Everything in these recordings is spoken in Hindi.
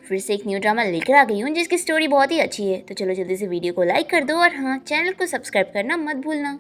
फिर से एक न्यू ड्रामा लेकर आ गई हूँ जिसकी स्टोरी बहुत ही अच्छी है। तो चलो जल्दी से वीडियो को लाइक कर दो और हाँ, चैनल को सब्सक्राइब करना मत भूलना।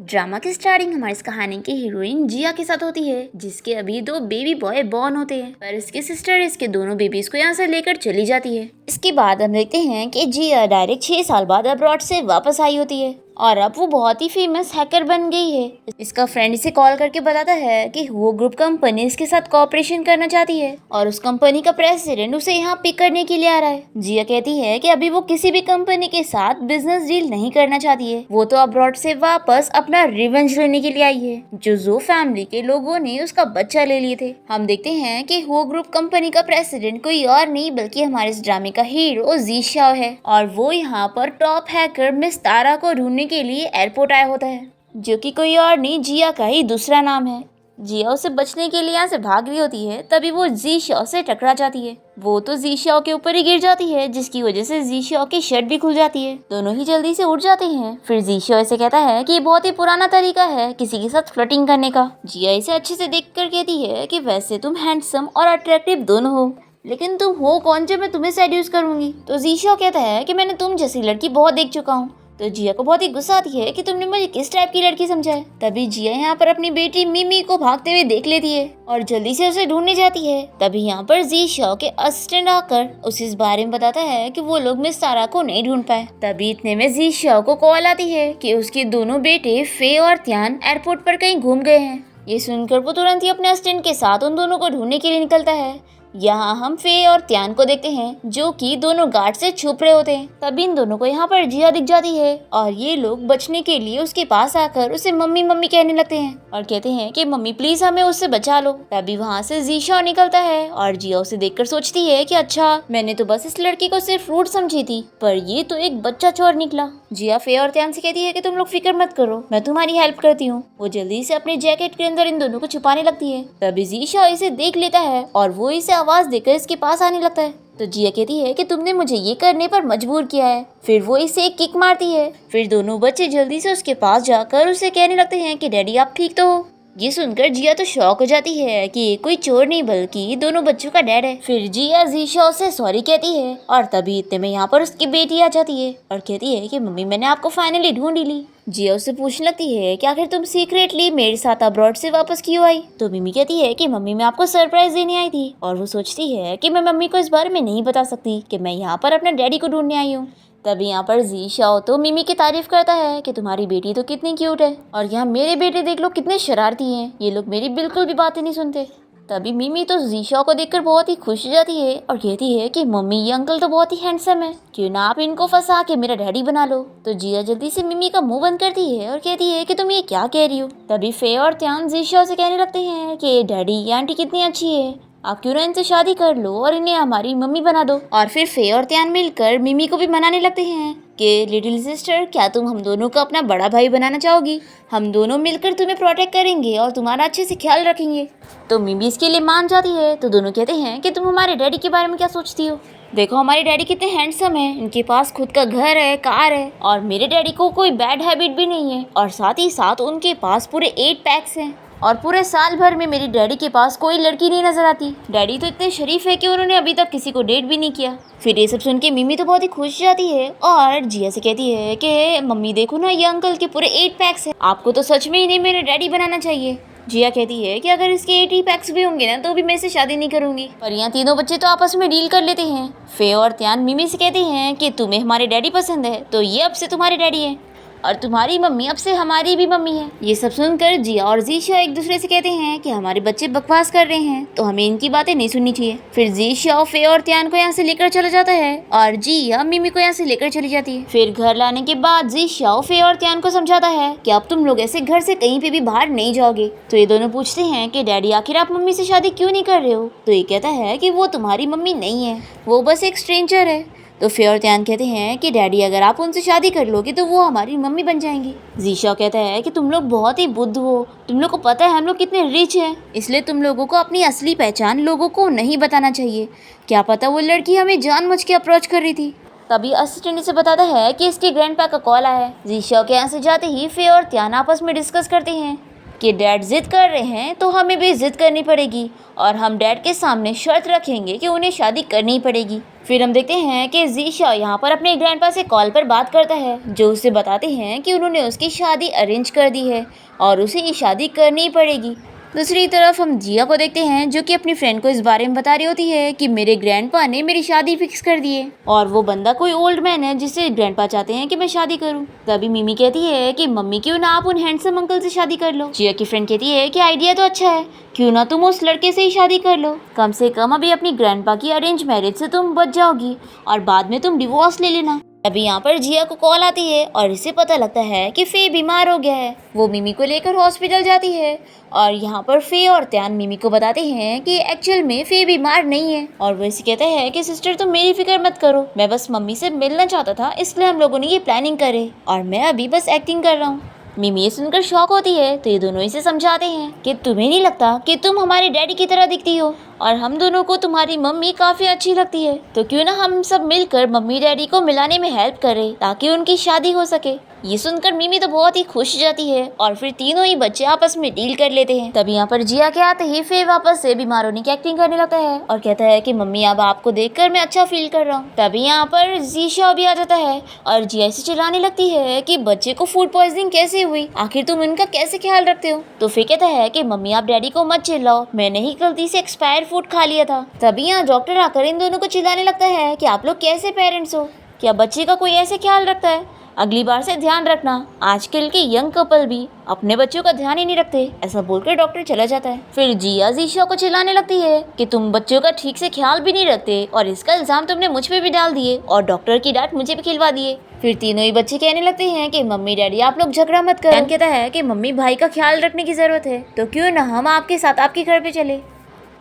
ड्रामा की स्टार्टिंग हमारी इस कहानी की हीरोइन जिया के साथ होती है, जिसके अभी 2 बेबी बॉय बॉर्न होते हैं, पर इसकी सिस्टर इसके दोनों बेबीज को यहाँ से लेकर चली जाती है। इसके बाद हम देखते हैं कि जिया डायरेक्ट 6 साल बाद अब्रॉड से वापस आई होती है और अब वो बहुत ही फेमस हैकर बन गई है। इसका फ्रेंड इसे कॉल करके बताता है कि वो ग्रुप कंपनी इसके साथ कोऑपरेशन करना चाहती है और उस कंपनी का प्रेसिडेंट उसे यहाँ पिक करने के लिए आ रहा है। जिया कहती है कि अभी वो किसी भी कंपनी के साथ बिजनेस डील नहीं करना चाहती है, वो तो अब्रॉड से वापस अपना रिवेंज लेने के लिए आई है, जो फैमिली के लोगों ने उसका बच्चा ले लिए थे। हम देखते हैं कि वो ग्रुप कंपनी का प्रेसिडेंट कोई और नहीं बल्कि हमारे इस ड्रामे का हीरो जी शाओ है और वो यहाँ पर टॉप हैकर मिस तारा को ढूंढने के लिए एयरपोर्ट आया होता है, जो कि कोई और नहीं जिया का ही दूसरा नाम है। जिया उसे बचने के लिए यहाँ से भाग रही होती है, तभी वो जी शाओ से टकरा जाती है। वो तो जी शाओ के ऊपर ही गिर जाती है, जिसकी वजह से जी शाओ की शर्ट भी खुल जाती है। दोनों ही जल्दी से उठ जाते हैं। फिर जी शाओ इसे कहता है कि ये बहुत ही पुराना तरीका है किसी के साथ फ्लर्टिंग करने का। जिया इसे अच्छे से देख कर कहती है कि वैसे तुम हैंडसम और अट्रैक्टिव दोनों हो, लेकिन तुम हो कौन जो मैं तुम्हें सेड्यूस करूंगी। तो जी शाओ कहता है कि मैंने तुम जैसी लड़की बहुत देख चुका हूँ। तो जिया को बहुत ही गुस्सा आती है कि तुमने मुझे किस टाइप की लड़की समझा है। तभी जिया यहाँ पर अपनी बेटी मिमी को भागते हुए देख लेती है और जल्दी से उसे ढूंढने जाती है। तभी यहाँ पर जी शाओ के असिस्टेंट आकर उसे इस बारे में बताता है कि वो लोग मिस सारा को नहीं ढूंढ पाए। तभी इतने में जी शाओ को कॉल आती है कि उसके दोनों बेटे फे और त्यान एयरपोर्ट पर कहीं घूम गए हैं। ये सुनकर वो तुरंत ही अपने असिस्टेंट के साथ उन दोनों को ढूंढने के लिए निकलता है। यहाँ हम फे और त्यान को देखते हैं जो कि दोनों गार्ड से छुप रहे होते हैं। तभी इन दोनों को यहाँ पर जिया दिख जाती है और ये लोग बचने के लिए उसके पास आकर उसे मम्मी मम्मी कहने लगते हैं और कहते हैं कि मम्मी प्लीज हमें उससे बचा लो। तभी वहाँ से जी शाओ निकलता है और जिया उसे देखकर सोचती है कि अच्छा, मैंने तो बस इस लड़की को सिर्फ फ्रूट समझी थी, पर ये तो एक बच्चा चोर निकला। जिया फे और त्यान से कहती है कि तुम लोग फिक्र मत करो, मैं तुम्हारी हेल्प करती हूँ। वो जल्दी से अपने जैकेट के अंदर इन दोनों को छुपाने लगती है। तभी जी शाओ इसे देख लेता है और वो इसे आवाज देकर इसके पास आने लगता है। तो जिया कहती है कि तुमने मुझे ये करने पर मजबूर किया है। फिर वो इसे एक किक मारती है। फिर दोनों बच्चे जल्दी से उसके पास जाकर उसे कहने लगते हैं कि डैडी आप ठीक तो हो। ये सुनकर जिया तो शॉक हो जाती है कि ये कोई चोर नहीं बल्कि दोनों बच्चों का डैड है। फिर जिया जी शाओ से सॉरी कहती है और तभी इतने में यहाँ पर उसकी बेटी आ जाती है और कहती है कि मम्मी मैंने आपको फाइनली ढूंढ ही ली। जिया उससे पूछने लगती है कि आखिर तुम सीक्रेटली मेरे साथ अब्रॉड से वापस क्यों आई। तो मिमी कहती है कि मम्मी मैं आपको सरप्राइज देने आई थी और वो सोचती है कि मैं मम्मी को इस बारे में नहीं बता सकती कि मैं यहाँ पर अपने डैडी को ढूंढने आई हूँ। तभी यहाँ पर जी शाओ तो मिमी की तारीफ करता है कि तुम्हारी बेटी तो कितनी क्यूट है और यहाँ मेरे बेटे देख लो कितने शरारती हैं, ये लोग मेरी बिल्कुल भी बातें नहीं सुनते। तभी मिमी तो जी शाओ को देखकर बहुत ही खुश हो जाती है और कहती है कि मम्मी ये अंकल तो बहुत ही हैंडसम है, क्यों ना आप इनको फंसा के मेरा डैडी बना लो। तो जिया जल्दी से मिमी का मुंह बंद करती है और कहती है कि तुम ये क्या कह रही हो। तभी फे और त्यान जी शाओ से कहने लगते हैं कि डैडी ये आंटी कितनी अच्छी है, आप क्यों ना इनसे शादी कर लो और इन्हें हमारी मम्मी बना दो। और फिर फे और त्यान मिलकर मिमी को भी मनाने लगते हैं कि लिटिल सिस्टर क्या तुम हम दोनों को अपना बड़ा भाई बनाना चाहोगी, हम दोनों मिलकर तुम्हें प्रोटेक्ट करेंगे और तुम्हारा अच्छे से ख्याल रखेंगे। तो मिमी इसके लिए मान जाती है। तो दोनों कहते हैं कि तुम हमारे डैडी के बारे में क्या सोचती हो, देखो हमारे डैडी कितने हैंडसम है, इनके पास खुद का घर है, कार है और मेरे डैडी को कोई बैड हैबिट भी नहीं है और साथ ही साथ उनके पास पूरे 8 पैक्स हैं और पूरे साल भर में मेरी डैडी के पास कोई लड़की नहीं नजर आती। डैडी तो इतने शरीफ है कि उन्होंने अभी तक किसी को डेट भी नहीं किया। फिर ये सब सुन के मिमी तो बहुत ही खुश जाती है और जिया से कहती है कि मम्मी देखो ना ये अंकल के पूरे 8 पैक्स है, आपको तो सच में इन्हें मेरे डैडी बनाना चाहिए। जिया कहती है कि अगर इसके 80 पैक्स भी होंगे ना तो भी मैं इसे शादी नहीं करूंगी। पर यहाँ तीनों बच्चे तो आपस में डील कर लेते हैं। फे और त्यान मिमी से कहते हैं कि तुम्हें हमारे डैडी पसंद है तो ये अब से तुम्हारे डैडी हैं और तुम्हारी मम्मी अब से हमारी भी मम्मी है। ये सब सुनकर जिया और जी शाओ एक दूसरे से कहते हैं कि हमारे बच्चे बकवास कर रहे हैं तो हमें इनकी बातें नहीं सुननी चाहिए। फिर जी शाओ फे और त्यान को यहाँ से लेकर चला जाता है और जिया मिमी को यहाँ से लेकर चली जाती है। फिर घर लाने के बाद जी शाओ फे और त्यान को समझाता है कि अब तुम लोग ऐसे घर से कहीं पे भी बाहर नहीं जाओगे। तो ये दोनों पूछते हैं कि डैडी आखिर आप मम्मी से शादी क्यों नहीं कर रहे हो। तो ये कहता है कि वो तुम्हारी मम्मी नहीं है, वो बस एक स्ट्रेंजर है। तो फे और त्यान कहते हैं कि डैडी अगर आप उनसे शादी कर लोगे तो वो हमारी मम्मी बन जाएंगी। जी शाओ कहता है कि तुम लोग बहुत ही बुद्ध हो, तुम लोग को पता है हम लोग कितने रिच हैं, इसलिए तुम लोगों को अपनी असली पहचान लोगों को नहीं बताना चाहिए। क्या पता वो लड़की हमें जानबूझ के अप्रोच कर रही थी। तभी असिस्टेंट से बताता है कि इसके ग्रैंडपा का कॉल आया है। जी शाओ के यहाँ से जाते ही फे और त्यान आपस में डिस्कस करते हैं कि डैड जिद कर रहे हैं तो हमें भी जिद करनी पड़ेगी और हम डैड के सामने शर्त रखेंगे कि उन्हें शादी करनी ही पड़ेगी। फिर हम देखते हैं कि जीशा यहाँ पर अपने ग्रैंडपा से कॉल पर बात करता है, जो उसे बताते हैं कि उन्होंने उसकी शादी अरेंज कर दी है और उसे ये शादी करनी ही पड़ेगी। दूसरी तरफ हम जिया को देखते हैं, जो कि अपनी फ्रेंड को इस बारे में बता रही होती है कि मेरे ग्रैंडपा ने मेरी शादी फिक्स कर दी है और वो बंदा कोई ओल्ड मैन है जिससे ग्रैंडपा चाहते हैं कि मैं शादी करूं। तभी मिमी कहती है कि मम्मी क्यों ना आप उन हैंडसम अंकल से शादी कर लो। जिया की फ्रेंड कहती है कि आइडिया तो अच्छा है, क्यों ना तुम उस लड़के से ही शादी कर लो, कम से कम अभी अपनी ग्रैंडपा की अरेंज मैरिज से तुम बच जाओगी और बाद में तुम डिवोर्स ले लेना। अभी यहाँ पर जिया को कॉल आती है और इसे पता लगता है कि फे बीमार हो गया है। वो मिमी को लेकर हॉस्पिटल जाती है और यहाँ पर फे और त्यान मिमी को बताते हैं कि एक्चुअल में फे बीमार नहीं है और वो इसे कहता है कि सिस्टर तुम मेरी फिक्र मत करो, मैं बस मम्मी से मिलना चाहता था इसलिए हम लोगों ने ये प्लानिंग करे और मैं अभी बस एक्टिंग कर रहा हूँ। मिमी ये सुनकर शॉक होती है तो ये दोनों इसे समझाते हैं कि तुम्हें नहीं लगता कि तुम हमारे डैडी की तरह दिखती हो और हम दोनों को तुम्हारी मम्मी काफी अच्छी लगती है, तो क्यों ना हम सब मिलकर मम्मी डैडी को मिलाने में हेल्प करें ताकि उनकी शादी हो सके। ये सुनकर मिमी तो बहुत ही खुश हो जाती है और फिर तीनों ही बच्चे आपस में डील कर लेते हैं। तभी यहाँ पर जिया के आते ही फे वापस से बीमार होने की एक्टिंग करने लगता है और कहता है कि मम्मी अब आपको देखकर मैं अच्छा फील कर रहा हूँ। तभी यहाँ पर जीशा भी आ जाता है और जिया से चिल्लाने लगती है कि बच्चे को फूड पॉइजनिंग कैसे हुई, आखिर तुम इनका कैसे ख्याल रखते हो। तो फे कहता है कि मम्मी आप डैडी को मत चिल्लाओ, मैंने ही गलती से एक्सपायर फूड खा लिया था। तभी यहाँ डॉक्टर आकर इन दोनों को चिल्लाने लगता है कि आप लोग कैसे पेरेंट्स हो, क्या बच्चे का कोई ऐसे ख्याल रखता है, अगली बार से ध्यान रखना। आजकल के यंग कपल भी अपने बच्चों का ध्यान ही नहीं रखते। ऐसा बोलकर डॉक्टर चला जाता है। फिर जिया जीशा को चिल्लाने लगती है कि तुम बच्चों का ठीक से ख्याल भी नहीं रखते और इसका इल्जाम तुमने मुझ पे भी डाल दिए और डॉक्टर की डांट मुझे भी खिलवा दिए। फिर तीनों ही बच्चे कहने लगते हैं कि मम्मी डैडी आप लोग झगड़ा मत करो। कहता है कि मम्मी भाई का ख्याल रखने की जरूरत है, तो क्यों ना हम आपके साथ आपके घर पे चले।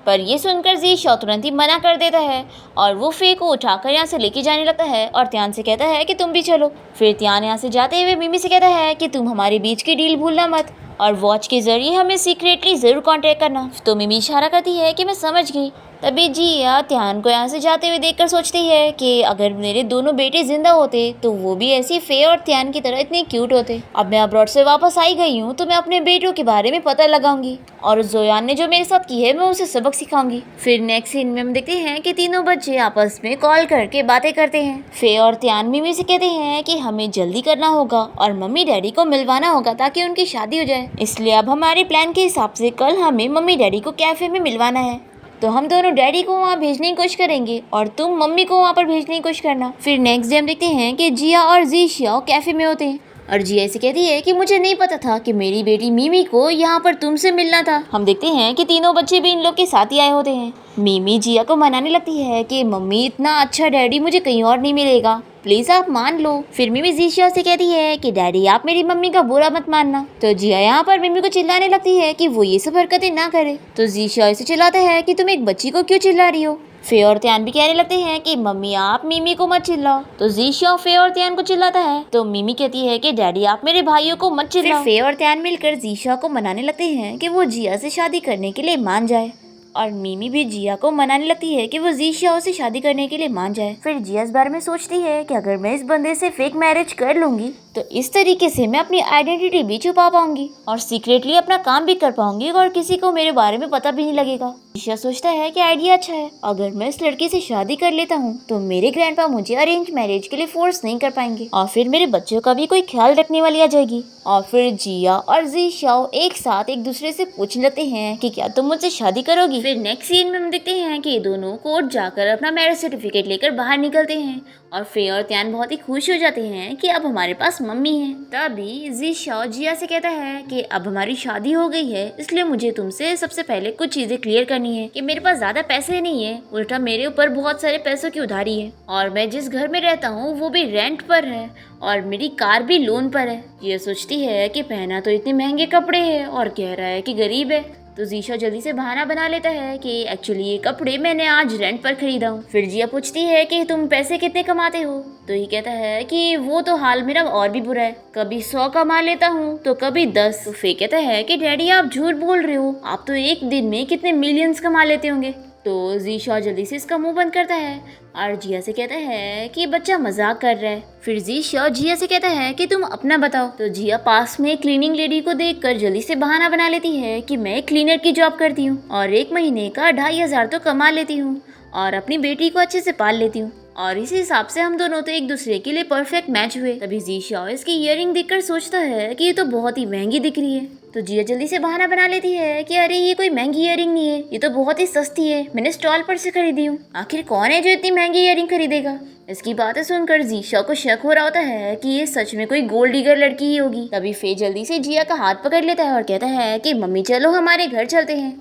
पर ये सुनकर जीशा तुरंत ही मना कर देता है और वो फे को उठाकर यहाँ से लेके जाने लगता है और त्यान से कहता है कि तुम भी चलो। फिर त्यान यहाँ से जाते हुए मिमी से कहता है कि तुम हमारे बीच की डील भूलना मत और वॉच के जरिए हमें सीक्रेटली जरूर कांटेक्ट करना। तो मिमी इशारा करती है कि मैं समझ गई। तभी जिया त्यान को यहाँ से जाते हुए देखकर सोचती है कि अगर मेरे दोनों बेटे जिंदा होते तो वो भी ऐसी फे और त्यान की तरह इतने क्यूट होते। अब मैं अब्रॉड से वापस आई गई हूँ तो मैं अपने बेटों के बारे में पता लगाऊंगी और जोयान ने जो मेरे साथ की है मैं उसे सबक सिखाऊंगी। फिर नेक्स्ट सीन में हम देखते हैं कि तीनों बच्चे आपस में कॉल करके बातें करते हैं। फे और त्यान मिमी से कहते हैं कि हमें जल्दी करना होगा और मम्मी डैडी को मिलवाना होगा ताकि उनकी शादी हो जाए, इसलिए अब हमारे प्लान के हिसाब से कल हमें मम्मी डैडी को कैफे में मिलवाना है। तो हम दोनों डैडी को वहाँ भेजने की कोशिश करेंगे और तुम मम्मी को वहाँ पर भेजने की कोशिश करना। फिर नेक्स्ट डे हम देखते हैं कि जिया और जीशिया कैफे में होते हैं और जिया ऐसे कहती है कि मुझे नहीं पता था कि मेरी बेटी मिमी को यहाँ पर तुमसे मिलना था। हम देखते हैं कि तीनों बच्चे भी इन लोग के साथ ही आए होते हैं। मिमी जिया को मनाने लगती है कि मम्मी इतना अच्छा डैडी मुझे कहीं और नहीं मिलेगा, प्लीज आप मान लो। फिर मिमी जीशिया से कहती है कि डैडी आप मेरी मम्मी का बुरा मत मानना। तो जिया यहाँ पर मिमी को चिल्लाने लगती है कि वो ये सब हरकतें ना करे। तो जीशिया इसे चिल्लाता है कि तुम एक बच्ची को क्यों चिल्ला रही हो। फे और त्यान भी कहने लगते हैं कि मम्मी आप मिमी को मत चिल्लाओ। तो जीशिया फे और त्यान को चिल्लाता है तो मिमी कहती है कि डैडी आप मेरे भाइयों को मत चिल्लाओ। फे और त्यान मिलकर जीशिया को मनाने लगते हैं कि वो जिया से शादी करने के लिए मान जाए और मिमी भी जिया को मनाने लगती है कि वो जीशिया से शादी करने के लिए मान जाए। फिर जिया इस बारे में सोचती है कि अगर मैं इस बंदे से फेक मैरिज कर लूंगी तो इस तरीके से मैं अपनी आइडेंटिटी भी छुपा पाऊंगी और सीक्रेटली अपना काम भी कर पाऊंगी और किसी को मेरे बारे में पता भी नहीं लगेगा। जिया सोचता है कि आइडिया अच्छा है, अगर मैं इस लड़के से शादी कर लेता हूँ तो मेरे ग्रैंडपा मुझे अरेंज मैरिज के लिए फोर्स नहीं कर पाएंगे और फिर मेरे बच्चों का भी कोई ख्याल रखने वाली आ जाएगी। और फिर जिया और जीशाओ एक साथ एक दूसरे से पूछने लगते हैं कि क्या तुम मुझसे शादी करोगी। फिर नेक्स्ट सीन में हम देखते हैं कि ये दोनों कोर्ट जाकर अपना मैरिज सर्टिफिकेट लेकर बाहर निकलते हैं और फे और त्यान बहुत ही खुश हो जाते हैं कि अब हमारे पास मम्मी है। तभी जीशाओ जिया से कहता है कि अब हमारी शादी हो गई है, इसलिए मुझे तुमसे सबसे पहले कुछ चीजें क्लियर करनी है कि मेरे पास ज्यादा पैसे नहीं है, उल्टा मेरे ऊपर बहुत सारे पैसों की उधारी है और मैं जिस घर में रहता हूँ वो भी रेंट पर है और मेरी कार भी लोन पर है। ये सोचती है कि पहना तो इतने महंगे कपड़े हैं और कह रहा है कि गरीब है। तो जीशा जल्दी से बहाना बना लेता है कि एक्चुअली ये कपड़े मैंने आज रेंट पर खरीदा हूँ। फिर जिया पूछती है कि तुम पैसे कितने कमाते हो। तो ये कहता है कि वो तो हाल मेरा और भी बुरा है, कभी 100 कमा लेता हूँ तो कभी 10। तो फे कहता है कि डैडी आप झूठ बोल रहे हो, आप तो एक दिन में कितने मिलियंस कमा लेते होंगे। तो जीशा जल्दी से इसका मुंह बंद करता है और जिया से कहता है कि बच्चा मजाक कर रहा है। फिर जीशा जिया से कहता है कि तुम अपना बताओ। तो जिया पास में क्लीनिंग लेडी को देखकर जल्दी से बहाना बना लेती है कि मैं क्लीनर की जॉब करती हूँ और 1 महीने का 2500 तो कमा लेती हूँ और अपनी बेटी को अच्छे से पाल लेती हूँ और इसी हिसाब से हम दोनों तो एक दूसरे के लिए परफेक्ट मैच हुए। तभी जीशा इसकी इयररिंग देखकर सोचता है कि ये तो बहुत ही महंगी दिख रही है। तो जिया जल्दी से बहाना बना लेती है कि अरे ये कोई महंगी इयररिंग नहीं है, ये तो बहुत ही सस्ती है, मैंने स्टॉल पर से खरीदी हूँ। आखिर कौन है जो इतनी महंगी इयररिंग खरीदेगा। इसकी बातें सुनकर जीशा को शक हो रहा होता है कि ये सच में कोई गोल्ड डिगर लड़की ही होगी। तभी फे जल्दी से जिया का हाथ पकड़ लेता है और कहता है कि मम्मी चलो हमारे घर चलते हैं,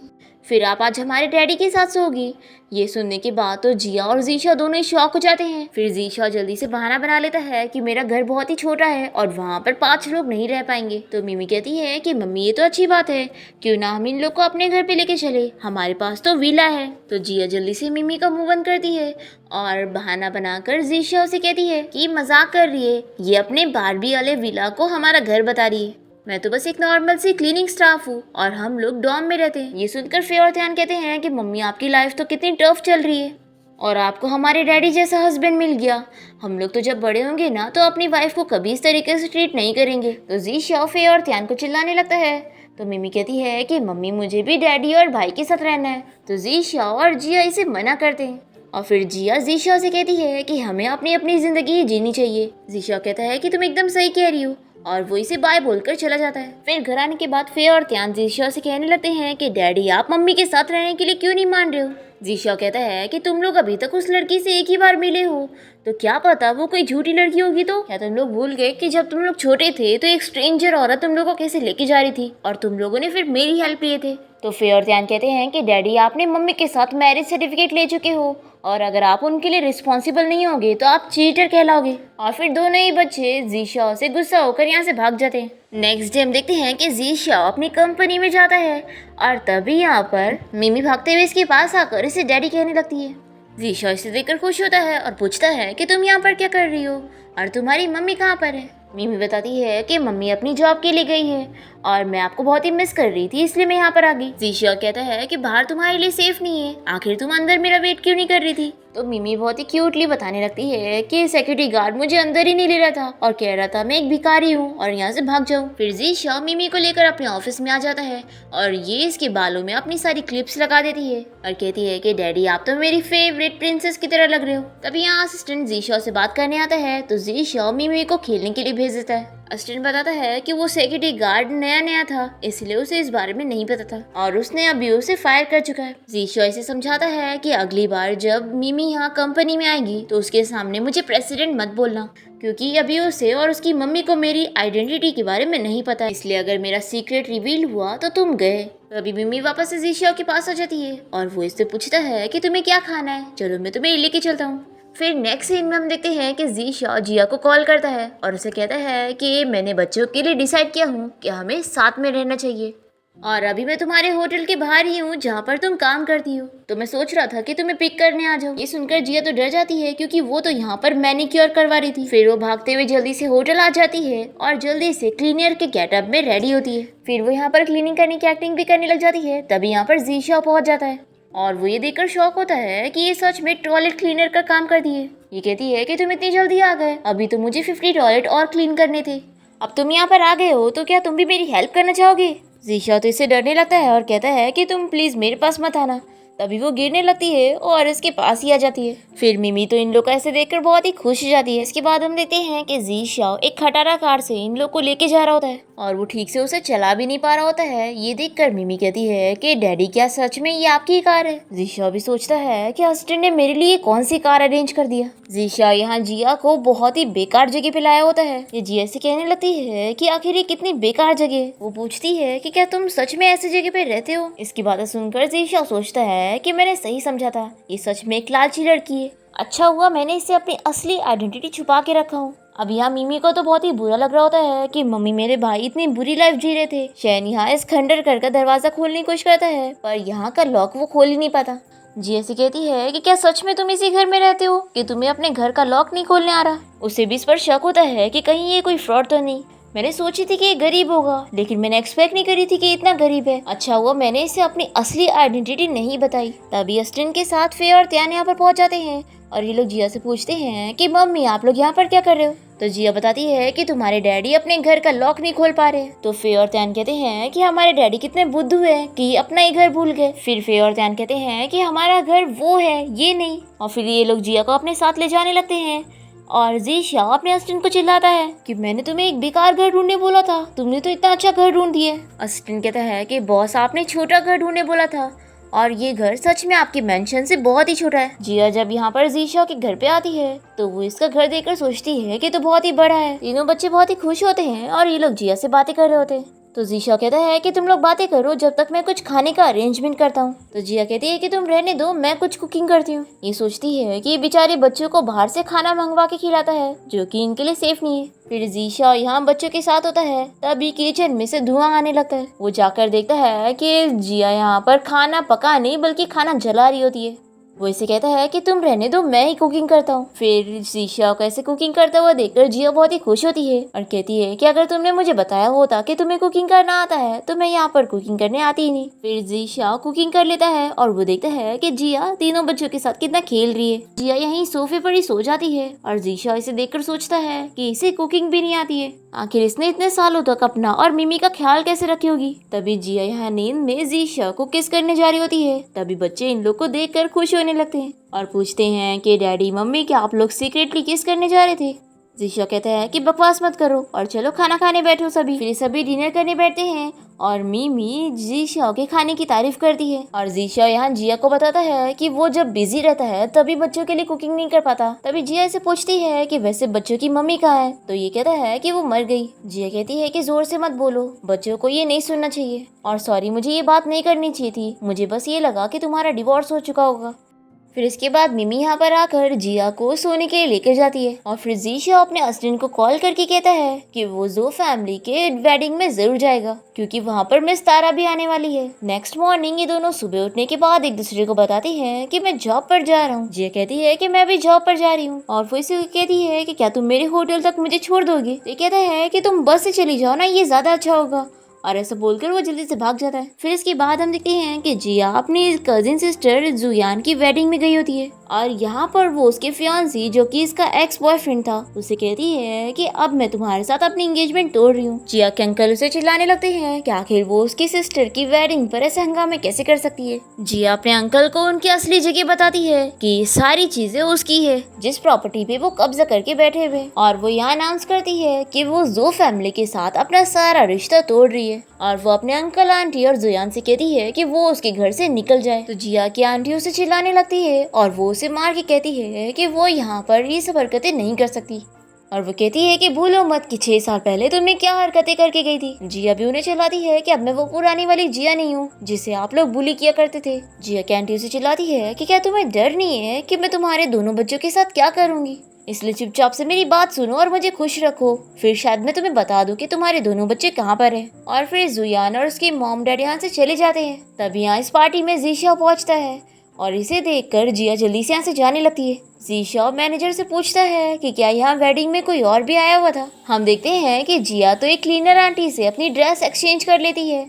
फिर आप आज हमारे डैडी के साथ सोओगी। ये सुनने के बाद तो जिया और जीशा दोनों ही शॉक हो जाते हैं। फिर जीशा जल्दी से बहाना बना लेता है कि मेरा घर बहुत ही छोटा है और वहाँ पर 5 लोग नहीं रह पाएंगे। तो मिमी कहती है कि मम्मी ये तो अच्छी बात है, क्यों ना हम इन लोग को अपने घर पे लेके चले, हमारे पास तो विला है। तो जिया जल्दी से मिमी का मुंह बंद करती है और बहाना बनाकर जीशा उसे कहती है कि मजाक कर रही है, ये अपने बारबी वाले विला को हमारा घर बता रही है, मैं तो बस एक नॉर्मल सी क्लीनिंग स्टाफ हूँ और हम लोग डॉम में रहते हैं। ये सुनकर फे और ध्यान कहते हैं कि मम्मी आपकी लाइफ तो कितनी टफ चल रही है और आपको हमारे डैडी जैसा हस्बैंड मिल गया। हम लोग तो जब बड़े होंगे ना तो अपनी वाइफ को कभी इस तरीके से ट्रीट नहीं करेंगे। तो जीशा फे और ध्यान को चिल्लाने लगता है। तो मिमी कहती है कि मम्मी मुझे भी डैडी और भाई के साथ रहना है। तो जीशा और जिया इसे मना करते हैं और फिर जिया जीशा से कहती है कि हमें अपनी अपनी जिंदगी जीनी चाहिए। जीशा कहता है कि तुम एकदम सही कह रही हो और वो इसे बाय बोलकर चला जाता है। फिर घर आने के बाद फे और त्यान जीशा से कहने लगते हैं कि डैडी आप मम्मी के साथ रहने के लिए क्यों नहीं मान रहे हो। जीशा कहता है कि तुम लोग अभी तक उस लड़की से एक ही बार मिले हो, तो क्या पता वो कोई झूठी लड़की होगी। तो क्या तुम लोग भूल गए कि जब तुम लोग छोटे थे तो एक स्ट्रेंजर औरत तुम लोगों को कैसे लेके जा रही थी और तुम लोगों ने फिर मेरी हेल्प लिए थे। तो फे और त्यान कहते हैं कि डैडी आपने मम्मी के साथ मैरिज सर्टिफिकेट ले चुके हो और अगर आप उनके लिए रिस्पॉन्सिबल नहीं होगे तो आप चीटर कहलाओगे। और फिर दोनों ही बच्चे जीशा से गुस्सा होकर यहाँ से भाग जाते हैं। नेक्स्ट डे हम देखते हैं कि जीशा अपनी कंपनी में जाता है और तभी यहाँ पर मिमी भागते हुए इसके पास आकर इसे डैडी कहने लगती है। जीशा इसे देखकर खुश होता है और पूछता है कि तुम यहाँ पर क्या कर रही हो और तुम्हारी मम्मी कहाँ पर है। मिमी बताती है कि मम्मी अपनी जॉब के लिए गई है और मैं आपको बहुत ही मिस कर रही थी इसलिए मैं यहाँ पर आ गई। जीशा कहता है कि बाहर तुम्हारे लिए सेफ नहीं है, आखिर तुम अंदर मेरा वेट क्यों नहीं कर रही थी। तो मिमी बहुत ही क्यूटली बताने लगती है कि सिक्योरिटी गार्ड मुझे अंदर ही नहीं ले रहा था और कह रहा था मैं एक भिखारी हूँ और यहाँ से भाग जाऊँ। फिर जीशा मिमी को लेकर अपने ऑफिस में आ जाता है और ये इसके बालों में अपनी सारी क्लिप्स लगा देती है और कहती है कि डैडी आप तो मेरी फेवरेट प्रिंसेस की तरह लग रहे हो। तभी यहाँ असिस्टेंट जीशा से बात करने आता है तो जीशा मिमी को खेलने के लिए भेज देता है। असिस्टेंट बताता है कि वो सिक्योरिटी गार्ड नया था इसलिए उसे इस बारे में नहीं पता था और उसने अभी उसे फायर कर चुका है। जीशा इसे समझाता है कि अगली बार जब मिमी यहाँ कंपनी में आएगी तो उसके सामने मुझे प्रेसिडेंट मत बोलना, क्योंकि अभी उसे और उसकी मम्मी को मेरी आइडेंटिटी के बारे में नहीं पता, इसलिए अगर मेरा सीक्रेट रिवील हुआ तो तुम गए। तो अभी मिमी वापस से जीशा के पास आ जाती है और वो इससे पूछता है कि तुम्हें क्या खाना है, चलो मैं तुम्हें लेके चलता हूँ। फिर नेक्स्ट सीन में हम देखते हैं कि जीशा जिया को कॉल करता है और उसे कहता है कि मैंने बच्चों के लिए डिसाइड किया हूँ कि हमें साथ में रहना चाहिए और अभी मैं तुम्हारे होटल के बाहर ही हूँ जहाँ पर तुम काम करती हो, तो मैं सोच रहा था कि तुम्हें पिक करने आ जाऊँ। ये सुनकर जिया तो डर जाती है क्योंकि वो तो यहाँ पर मैनिक्योर करवा रही थी। फिर वो भागते हुए जल्दी से होटल आ जाती है और जल्दी से क्लीनर के गेटअप में रेडी होती है। फिर वो यहाँ पर क्लीनिंग करने की एक्टिंग भी करने लग जाती है। तभी यहाँ पर जीशा पहुंच जाता है और वो ये देखकर शॉक होता है कि ये सच में टॉयलेट क्लीनर का काम करती है। ये कहती है कि तुम इतनी जल्दी आ गए, अभी तो मुझे 50 टॉयलेट और क्लीन करने थे, अब तुम यहाँ पर आ गए हो तो क्या तुम भी मेरी हेल्प करना चाहोगे। जीशा तो इससे डरने लगता है और कहता है कि तुम प्लीज मेरे पास मत आना। तभी वो गिरने लगती है और इसके पास ही आ जाती है। फिर मिमी तो इन लोग को ऐसे देखकर बहुत ही खुश हो जाती है। इसके बाद हम देखते हैं कि जीशा एक खटारा कार से इन लोग को लेके जा रहा होता है और वो ठीक से उसे चला भी नहीं पा रहा होता है। ये देखकर मिमी कहती है कि डैडी क्या सच में ये आपकी कार है। जीशा भी सोचता है कि असिस्टेंट ने मेरे लिए कौन सी कार अरेंज कर दिया। जीशा यहाँ जिया को बहुत ही बेकार जगह पे लाया होता है। ये जिया से कहने लगती है कि आखिर ये कितनी बेकार जगह। वो पूछती है कि क्या तुम सच में ऐसी जगह पे रहते हो। इसकी बातें सुनकर जीशा सोचता है कि मैंने सही समझा था, ये सच में एक लालची लड़की है। अच्छा हुआ मैंने इससे अपनी असली आइडेंटिटी छुपा के रखा हूँ। अब यहाँ मिमी को तो बहुत ही बुरा लग रहा होता है कि मम्मी मेरे भाई इतनी बुरी लाइफ जी रहे थे। शैन यहाँ इस खंडर घर का दरवाजा खोलने की कोशिश करता है पर यहाँ का लॉक वो खोल ही नहीं पाता। जी ऐसी कहती है कि क्या सच में तुम इसी घर में रहते हो कि तुम्हें अपने घर का लॉक नहीं खोलने आ रहा। उसे भी इस पर शक होता है कि कहीं ये कोई फ्रॉड तो नहीं। मैंने सोची थी कि ये गरीब होगा, लेकिन मैंने एक्सपेक्ट नहीं करी थी कि इतना गरीब है। अच्छा हुआ मैंने इसे अपनी असली आइडेंटिटी नहीं बताई। तभी अस्टिन के साथ फे और त्यान यहाँ पर पहुंच जाते हैं और ये लोग जिया से पूछते हैं कि मम्मी आप लोग यहाँ पर क्या कर रहे हो। तो जिया बताती है कि तुम्हारे डैडी अपने घर का लॉक नहीं खोल पा रहे। तो फे और त्यान कहते हैं कि हमारे डैडी कितने बुद्धू हैं कि अपना ही घर भूल गए। फिर फे और त्यान कहते हैं कि हमारा घर वो है ये नहीं। और फिर ये लोग जिया को अपने साथ ले जाने लगते हैं और ज़ीशा अपने अस्टिन को चिल्लाता है कि मैंने तुम्हें एक बेकार घर ढूंढने बोला था, तुमने तो इतना अच्छा घर ढूंढ दिया। अस्टिन कहता है कि बॉस आपने छोटा घर ढूंढने बोला था और ये घर सच में आपकी मेंशन से बहुत ही छोटा है। जिया जब यहाँ पर ज़ीशा के घर पे आती है तो वो इसका घर देखकर सोचती है कि तो बहुत ही बड़ा है। तीनों बच्चे बहुत ही खुश होते हैं और ये लोग जिया से बातें कर रहे होते हैं। तो ज़ीशा कहता है कि तुम लोग बातें करो जब तक मैं कुछ खाने का अरेंजमेंट करता हूँ। तो जिया कहती है कि तुम रहने दो, मैं कुछ कुकिंग करती हूँ। ये सोचती है कि बेचारे बच्चों को बाहर से खाना मंगवा के खिलाता है जो कि इनके लिए सेफ नहीं है। फिर ज़ीशा यहाँ बच्चों के साथ होता है, तभी किचन में से धुआं आने लगता है। वो जाकर देखता है कि जिया यहाँ पर खाना पका नहीं बल्कि खाना जला रही होती है। वो इसे कहता है कि तुम रहने दो, मैं ही कुकिंग करता हूँ। फिर ज़ीशा को ऐसे कुकिंग करता हुआ देखकर जिया बहुत ही खुश होती है और कहती है कि अगर तुमने मुझे बताया होता कि तुम्हें कुकिंग करना आता है तो मैं यहाँ पर कुकिंग करने आती ही नहीं। फिर ज़ीशा कुकिंग कर लेता है और वो देखता है कि जिया तीनों बच्चों के साथ कितना खेल रही है। जिया यहीं सोफे पर ही सो जाती है और ज़ीशा इसे देखकर सोचता है कि इसे कुकिंग भी नहीं आती है, आखिर इसने इतने सालों तक अपना और मिमी का ख्याल कैसे रखी होगी। तभी जिया यहाँ नींद में ज़ीशा को किस करने जा रही होती है। तभी बच्चे इन लोग को देखकर खुश होने लगते हैं और पूछते हैं कि डैडी मम्मी क्या आप लोग सीक्रेटली किस करने जा रहे थे। ज़ीशा कहता है कि बकवास मत करो और चलो खाना खाने बैठो सभी। फिर सभी डिनर करने बैठते हैं और मिमी ज़ीशा के खाने की तारीफ करती है और ज़ीशा यहाँ जिया को बताता है कि वो जब बिजी रहता है तभी बच्चों के लिए कुकिंग नहीं कर पाता। तभी जिया इसे पूछती है कि वैसे बच्चों की मम्मी कहाँ है। तो ये कहता है कि वो मर गई। जिया कहती है कि जोर से मत बोलो, बच्चों को ये नहीं सुनना चाहिए और सॉरी मुझे ये बात नहीं करनी चाहिए थी, मुझे बस ये लगा कि तुम्हारा डिवोर्स हो चुका होगा। फिर इसके बाद मिमी यहाँ पर आकर जिया को सोने के लिए लेकर जाती है और फिर ज़ीशा अपने अस्टिन को कॉल करके कहता है कि वो जो फैमिली के वेडिंग में जरूर जाएगा क्योंकि वहाँ पर मिस तारा भी आने वाली है। नेक्स्ट मॉर्निंग ये दोनों सुबह उठने के बाद एक दूसरे को बताती हैं कि मैं जॉब पर जा रहा हूँ। जिया कहती है कि मैं भी जॉब पर जा रही हूँ और वो इसे कहती है कि क्या तुम मेरे होटल तक मुझे छोड़ दोगे। तो ये कहता है कि तुम बस से चली जाओ ना, ये ज्यादा अच्छा होगा। और ऐसा बोलकर वो जल्दी से भाग जाता है। फिर इसके बाद हम देखते हैं कि जिया अपनी कजिन सिस्टर जुयान की वेडिंग में गई होती है और यहाँ पर वो उसके फियांसी जो कि इसका एक्स बॉयफ्रेंड था उसे कहती है कि अब मैं तुम्हारे साथ अपनी एंगेजमेंट तोड़ रही हूँ। जिया के अंकल उसे चिल्लाने लगते हैं कि आखिर वो उसकी सिस्टर की वेडिंग पर ऐसे हंगामे कैसे कर सकती है। जिया अपने अंकल को उनकी असली जगह बताती है कि सारी चीजें उसकी है जिस प्रॉपर्टी पे वो कब्जा करके बैठे हुए और वो यहाँ अनाउंस करती है कि वो जो फैमिली के साथ अपना सारा रिश्ता तोड़ रही है और वो अपने अंकल आंटी और जुयान से कहती है कि वो उसके घर से निकल जाए। तो जिया की आंटी उसे चिल्लाने लगती है और वो उसे मार के कहती है कि वो यहाँ पर ये सब हरकतें नहीं कर सकती और वो कहती है कि भूलो मत कि 6 साल पहले तुमने क्या हरकतें करके गई थी। जिया भी उन्हें चिल्लाती है कि अब मैं वो पुरानी वाली जिया नहीं हूँ जिसे आप लोग बुली किया करते थे। जिया की आंटी उसे चिल्लाती है कि क्या तुम्हें डर नहीं है कि मैं तुम्हारे दोनों बच्चों के साथ क्या करूंगी, इसलिए चुपचाप से मेरी बात सुनो और मुझे खुश रखो, फिर शायद मैं तुम्हें बता दूं कि तुम्हारे दोनों बच्चे कहाँ पर हैं। और फिर जुयान और उसकी मॉम डैड यहाँ से चले जाते हैं। तभी यहाँ इस पार्टी में ज़ीशा पहुँचता है और इसे देखकर जिया जल्दी से यहाँ से जाने लगती है। ज़ीशा मैनेजर से पूछता है कि क्या यहाँ वेडिंग में कोई और भी आया हुआ था। हम देखते हैं कि जिया तो एक क्लीनर आंटी से अपनी ड्रेस एक्सचेंज कर लेती है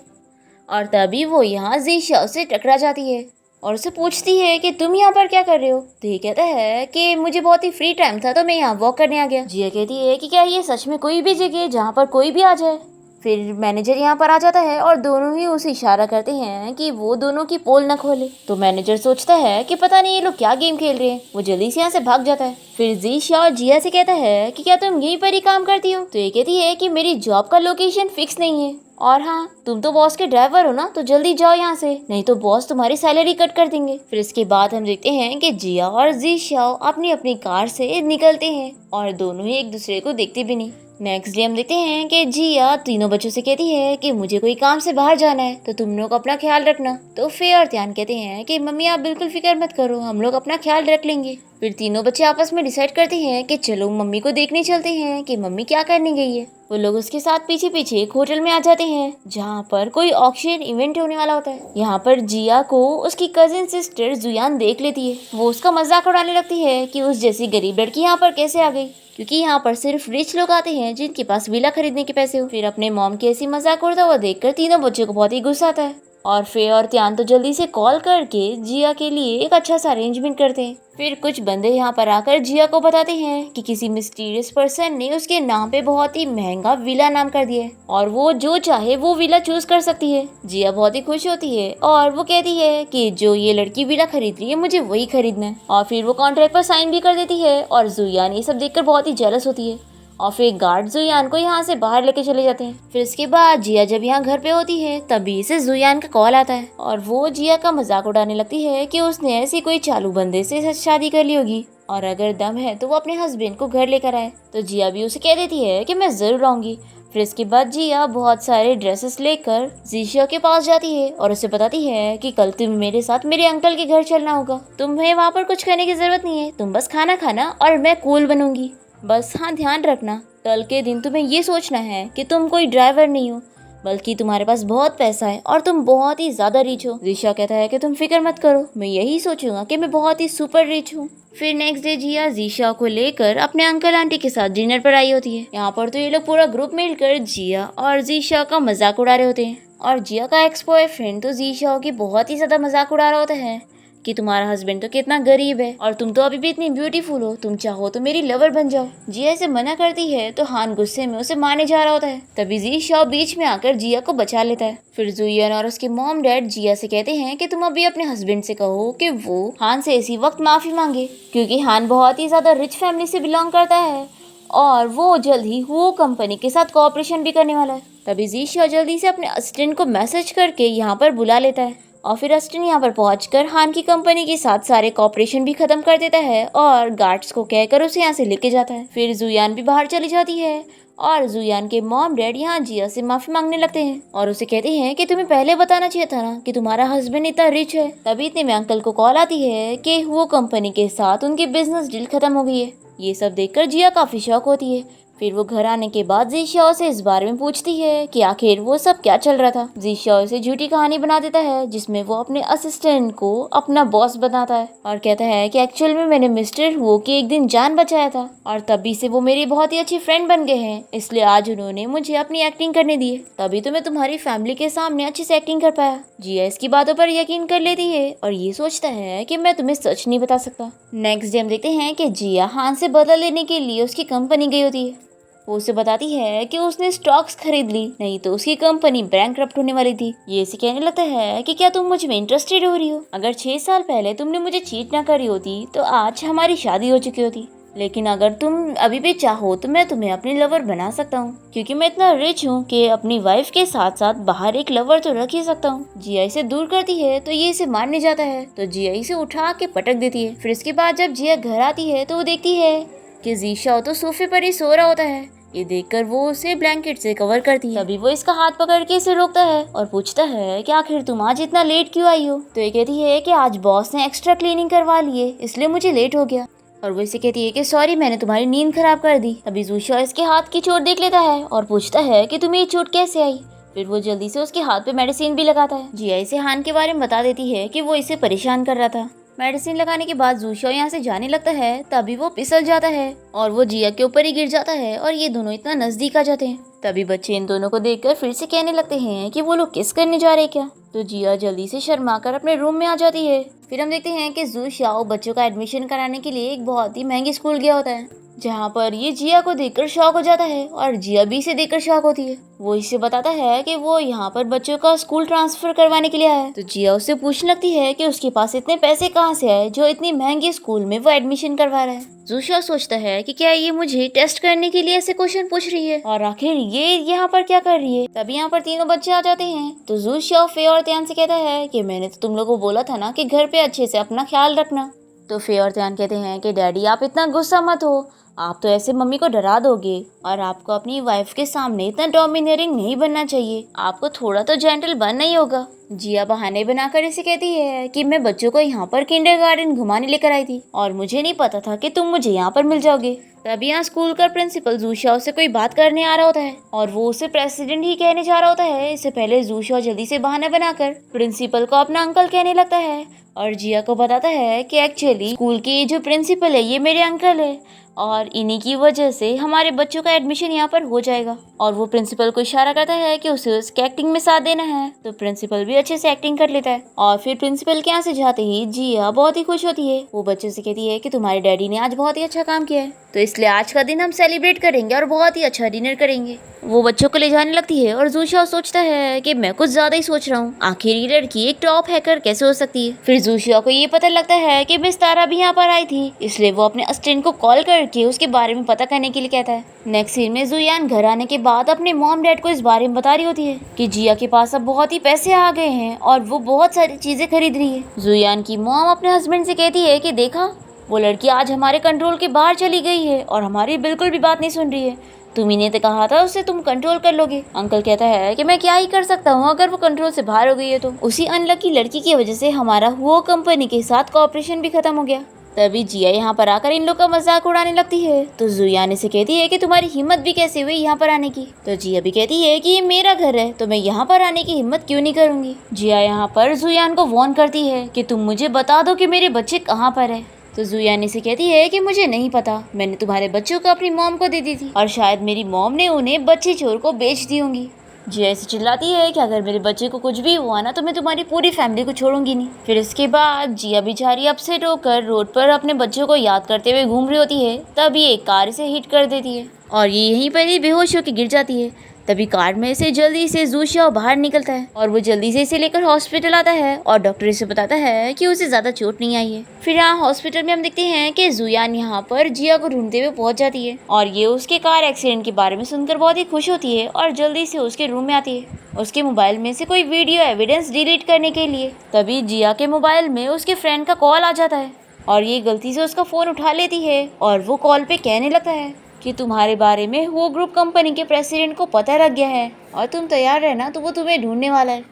और तभी वो यहाँ ज़ीशा से टकरा जाती है और उसे पूछती है कि तुम यहाँ पर क्या कर रहे हो। तो ये कहता है कि मुझे बहुत ही फ्री टाइम था तो मैं यहाँ वॉक करने आ गया। जिया कहती है कि क्या ये सच में कोई भी जगह है जहाँ पर कोई भी आ जाए। फिर मैनेजर यहाँ पर आ जाता है और दोनों ही उसे इशारा करते हैं कि वो दोनों की पोल न खोले। तो मैनेजर सोचता है कि पता नहीं ये लोग क्या गेम खेल रहे हैं, वो जल्दी से यहाँ से भाग जाता है। फिर ज़ीशा और जिया से कहता है कि क्या तुम यहीं पर ही काम करती हो। तो ये कहती है कि मेरी जॉब का लोकेशन फिक्स नहीं है और हाँ तुम तो बॉस के ड्राइवर हो ना, तो जल्दी जाओ यहाँ से, नहीं तो बॉस तुम्हारी सैलरी कट कर देंगे। फिर इसके बाद हम देखते हैं कि जिया और ज़ीशा अपनी अपनी कार से निकलते हैं और दोनों ही एक दूसरे को देखते भी नहीं। नेक्स्ट डे हम देखते हैं कि जिया तीनों बच्चों से कहती है कि मुझे कोई काम से बाहर जाना है तो तुम लोग अपना ख्याल रखना। तो फे और त्यान कहते हैं कि मम्मी आप बिल्कुल फिक्र मत करो, हम लोग अपना ख्याल रख लेंगे। फिर तीनों बच्चे आपस में डिसाइड करते हैं कि चलो मम्मी को देखने चलते हैं कि मम्मी क्या करने गई है। वो लोग उसके साथ पीछे पीछे एक होटल में आ जाते हैं जहाँ पर कोई ऑक्शन इवेंट होने वाला होता है। यहाँ पर जिया को उसकी कजिन सिस्टर जुयान देख लेती है। वो उसका मजाक उड़ाने लगती है कि उस जैसी गरीब लड़की यहाँ पर कैसे आ गई, क्योंकि यहाँ पर सिर्फ रिच लोग आते हैं जिनके पास विला खरीदने के पैसे हो। फिर अपने मॉम की ऐसी मजाक उड़ता हुआ देखकर तीनों बच्चों को बहुत ही गुस्सा आता है और फे और त्यान तो जल्दी से कॉल करके जिया के लिए एक अच्छा सा अरेंजमेंट करते हैं। फिर कुछ बंदे यहाँ पर आकर जिया को बताते हैं कि किसी मिस्टीरियस पर्सन ने उसके नाम पे बहुत ही महंगा विला नाम कर दिया है और वो जो चाहे वो विला चूज कर सकती है। जिया बहुत ही खुश होती है और वो कहती है कि जो ये लड़की विला खरीद रही है मुझे वही खरीदना है, और फिर वो कॉन्ट्रैक्ट पर साइन भी कर देती है। और जुयान ये सब देखकर बहुत ही जेलस होती है और फिर गार्ड जुयान को यहाँ से बाहर लेके चले जाते हैं। फिर इसके बाद जिया जब यहाँ घर पे होती है तभी से जुयान का कॉल आता है और वो जिया का मजाक उड़ाने लगती है कि उसने ऐसी कोई चालू बंदे से शादी कर ली होगी और अगर दम है तो वो अपने हस्बैंड को घर लेकर आए। तो जिया भी उसे कह देती है कि मैं जरूर आऊंगी। फिर इसके बाद जिया बहुत सारे ड्रेसेस लेकर जीशिया के पास जाती है और उसे बताती है कि कल तुम मेरे साथ मेरे अंकल के घर चलना होगा। तुम्हें वहाँ पर कुछ करने की जरूरत नहीं है, तुम बस खाना खाना और मैं कूल बनूंगी। बस हाँ ध्यान रखना कल के दिन तुम्हें ये सोचना है कि तुम कोई ड्राइवर नहीं हो बल्कि तुम्हारे पास बहुत पैसा है और तुम बहुत ही ज्यादा रिच हो। ऋषा कहता है कि तुम फिक्र मत करो, मैं यही सोचूंगा कि मैं बहुत ही सुपर रिच हूँ। फिर नेक्स्ट डे जिया जीशा को लेकर अपने अंकल आंटी के साथ डिनर पर आई होती है। यहाँ पर तो ये लोग पूरा ग्रुप मिलकर जिया और जीशा का मजाक उड़ा रहे होते हैं और जिया का एक्स बॉयफ्रेंड तो जीशा की बहुत ही ज्यादा मजाक उड़ा रहा होता है कि तुम्हारा हस्बैंड तो कितना गरीब है और तुम तो अभी भी इतनी ब्यूटीफुल हो, तुम चाहो तो मेरी लवर बन जाओ। जिया इसे मना करती है तो हान गुस्से में उसे मारने जा रहा होता है। तभी जीशा बीच में आकर जिया को बचा लेता है। फिर जुयन और उसके मॉम डैड जिया से कहते हैं कि तुम अभी अपने हस्बैंड से कहो कि वो हान से इसी वक्त माफी मांगे, क्योंकि हान बहुत ही ज्यादा रिच फैमिली से बिलोंग करता है और वो जल्द ही वो कंपनी के साथ कोऑपरेशन भी करने वाला है। तभी जीशा जल्दी से अपने असिस्टेंट को मैसेज करके यहाँ पर बुला लेता है और फिर अस्टिन यहाँ पर पहुंचकर हान की कंपनी के साथ सारे कॉपरेशन भी खत्म कर देता है और गार्ड्स को कहकर उसे यहाँ से लेके जाता है। फिर जुयान भी बाहर चली जाती है और जुयान के मॉम डैड यहाँ जिया से माफी मांगने लगते हैं और उसे कहते हैं कि तुम्हें पहले बताना चाहिए था ना कि तुम्हारा हस्बैंड इतना रिच है। तभी इतने में अंकल को कॉल आती है कि वो कंपनी के साथ उनकी बिजनेस डील खत्म हो गई है। ये सब देखकर जिया काफी शॉक होती है। फिर वो घर आने के बाद जीशिया से इस बारे में पूछती है कि आखिर वो सब क्या चल रहा था। जीशिया उसे झूठी कहानी बना देता है जिसमें वो अपने असिस्टेंट को अपना बॉस बनाता है और कहता है कि एक्चुअल में मैंने मिस्टर हुओ की एक दिन जान बचाया था और तभी से वो मेरी बहुत ही अच्छी फ्रेंड बन गए हैं, इसलिए आज उन्होंने मुझे अपनी एक्टिंग करने दी है, तभी तो मैं तुम्हारी फैमिली के सामने अच्छे से एक्टिंग कर पाया। जिया इसकी बातों पर यकीन कर लेती है और ये सोचता है कि मैं तुम्हें सच नहीं बता सकता। नेक्स्ट डे हम देखते हैं कि जिया हान से बदला लेने के लिए उसकी कंपनी गई होती है। वो उसे बताती है कि उसने स्टॉक्स खरीद ली, नहीं तो उसकी कंपनी बैंकरप्ट होने वाली थी। ये इसे कहने लगता है कि क्या तुम मुझ में इंटरेस्टेड हो रही हो? अगर 6 साल पहले तुमने मुझे चीट ना करी होती तो आज हमारी शादी हो चुकी होती, लेकिन अगर तुम अभी भी चाहो तो मैं तुम्हें अपनी लवर बना सकता हूँ, क्योंकि मैं इतना रिच हूँ कि अपनी वाइफ के साथ साथ बाहर एक लवर तो रख ही सकता हूँ। जिया इसे दूर करती है तो ये इसे मारने जाता है, तो जिया इसे उठा के पटक देती है। फिर इसके बाद जब जिया घर आती है तो वो देखती है कि जीशा तो सोफे पर ही सो रहा होता है। ये देखकर वो उसे ब्लैंकेट से कवर करती है। तभी वो इसका हाथ पकड़ के इसे रोकता है और पूछता है कि आखिर तुम आज इतना लेट क्यों आई हो? तो ये कहती है कि आज बॉस ने एक्स्ट्रा क्लीनिंग करवा ली है इसलिए मुझे लेट हो गया। और वो इसे कहती है कि सॉरी मैंने तुम्हारी नींद खराब कर दी। तभी जूशा इसके हाथ की चोट देख लेता है और पूछता है कि तुम्हें ये चोट कैसे आई। फिर वो जल्दी से उसके हाथ पे मेडिसिन भी लगाता है। जिया इसे हान के बारे में बता देती है कि वो इसे परेशान कर रहा था। मेडिसिन लगाने के बाद जूशा यहाँ से जाने लगता है, तभी वो फिसल जाता है और वो जिया के ऊपर ही गिर जाता है और ये दोनों इतना नजदीक आ जाते हैं। तभी बच्चे इन दोनों को देखकर फिर से कहने लगते हैं कि वो लोग किस करने जा रहे हैं क्या। तो जिया जल्दी से शर्माकर अपने रूम में आ जाती है। फिर हम देखते हैं कि जू शाओ बच्चों का एडमिशन कराने के लिए एक बहुत ही महंगी स्कूल गया होता है, जहाँ पर ये जिया को देखकर शॉक हो जाता है और जिया भी इसे देखकर शॉक होती है। वो इसे बताता है कि वो यहाँ पर बच्चों का स्कूल ट्रांसफर करवाने के लिए आया है। तो जिया उससे पूछने लगती है कि उसके पास इतने पैसे कहाँ से आए जो इतनी महंगी स्कूल में वो एडमिशन करवा रहा है। जूशा सोचता है कि क्या ये मुझे टेस्ट करने के लिए ऐसे क्वेश्चन पूछ रही है और आखिर ये यहाँ पर क्या कर रही है। तभी यहाँ पर तीनों बच्चे आ जाते हैं। तो जूशा फे और त्यान से कहता है कि मैंने तो तुम लोगों को बोला था ना कि घर पे अच्छे से अपना ख्याल रखना। तो फे और त्यान कहते हैं कि डैडी आप इतना गुस्सा मत हो, आप तो ऐसे मम्मी को डरा दोगे और आपको अपनी वाइफ के सामने इतना डोमिनेटिंग नहीं बनना चाहिए, आपको थोड़ा तो जेंटल बनना ही होगा। जिया बहाने बनाकर इसे कहती है कि मैं बच्चों को यहाँ पर किंडरगार्टन घुमाने लेकर आई थी और मुझे नहीं पता था कि तुम मुझे यहाँ पर मिल जाओगे। तभी यहाँ स्कूल का प्रिंसिपल जूशाओ से कोई बात करने आ रहा होता है और वो उसे प्रेसिडेंट ही कहने जा रहा होता है। इससे पहले जूशाओ जल्दी से बहाना बनाकर प्रिंसिपल को अपना अंकल कहने लगता है और जिया को बताता है कि एक्चुअली स्कूल की जो प्रिंसिपल है ये मेरे अंकल है और इन्हीं की वजह से हमारे बच्चों का एडमिशन यहाँ पर हो जाएगा। और वो प्रिंसिपल को इशारा करता है कि उसे उसके एक्टिंग में साथ देना है, तो प्रिंसिपल भी अच्छे से एक्टिंग कर लेता है। और फिर प्रिंसिपल के यहाँ से जाते ही जिया बहुत ही खुश होती है। वो बच्चों से कहती है कि तुम्हारे डैडी ने आज बहुत ही अच्छा काम किया है, तो इसलिए आज का दिन हम सेलिब्रेट करेंगे और बहुत ही अच्छा डिनर करेंगे। वो बच्चों को ले जाने लगती है और जूशाओ सोचता है कि मैं कुछ ज्यादा ही सोच रहा हूँ, आखिर ये लड़की एक टॉप हैकर कैसे हो सकती है। फिर जूशाओ को ये पता लगता है कि मिस तारा भी यहाँ पर आई थी, इसलिए वो अपने असिस्टेंट को कॉल करके उसके बारे में पता करने के लिए कहता है। नेक्स्ट सीन में जुयान घर आने के बाद अपने मॉम डैड को इस बारे में बता रही होती है कि जिया के पास अब बहुत ही पैसे आ गए हैं और वो बहुत सारी चीजें खरीद रही है। जुयान की मॉम अपने हस्बैंड से कहती है कि देखा, वो लड़की आज हमारे कंट्रोल के बाहर चली गई है और हमारी बिल्कुल भी बात नहीं सुन रही है। तुम्ही ने तो कहा था उसे तुम कंट्रोल कर लोगे। अंकल कहता है कि मैं क्या ही कर सकता हूँ अगर वो कंट्रोल से बाहर हो गई है तो। उसी अनलकी लड़की की वजह से हमारा वो कंपनी के साथ कॉपरेशन भी खत्म हो गया। तभी जिया यहाँ पर आकर इन लोग का मजाक उड़ाने लगती है, तो जुयान से कहती है कि तुम्हारी हिम्मत भी कैसे हुई यहाँ पर आने की। तो जिया भी कहती है कि ये मेरा घर है तो मैं यहाँ पर आने की हिम्मत क्यों नहीं करूँगी। जिया यहाँ पर जुयान को वार्न करती है कि तुम मुझे बता दो कि मेरे बच्चे कहाँ पर है। तो जुयान से कहती है कि मुझे नहीं पता, मैंने तुम्हारे बच्चों को अपनी मॉम को दे दी थी और शायद मेरी मॉम ने उन्हें बच्चे चोर को बेच दी होंगी। जिया ऐसे चिल्लाती है कि अगर मेरे बच्चे को कुछ भी हुआ ना तो मैं तुम्हारी पूरी फैमिली को छोड़ूंगी नहीं। फिर इसके बाद जिया बेचारी अपसेट होकर रोड पर अपने बच्चों को याद करते हुए घूम रही होती है। तभी एक कार से हिट कर देती है और ये यहीं पर ही बेहोश होकर गिर जाती है। तभी कार में से जल्दी से जूशाओ बाहर निकलता है और वो जल्दी से इसे लेकर हॉस्पिटल आता है और डॉक्टर इसे बताता है कि उसे ज्यादा चोट नहीं आई है। फिर यहाँ हॉस्पिटल में हम देखते हैं कि जुयान यहाँ पर जिया को ढूंढते हुए पहुंच जाती है और ये उसके कार एक्सीडेंट के बारे में सुनकर बहुत ही खुश होती है और जल्दी से उसके रूम में आती है उसके मोबाइल में से कोई वीडियो एविडेंस डिलीट करने के लिए। तभी जिया के मोबाइल में उसके फ्रेंड का कॉल आ जाता है और ये गलती से उसका फोन उठा लेती है और वो कॉल पे कहने लगता है कि तुम्हारे बारे में वो ग्रुप कंपनी के प्रेसिडेंट को पता लग गया है और तुम तैयार रहना, तो वो तुम्हें ढूंढने वाला है।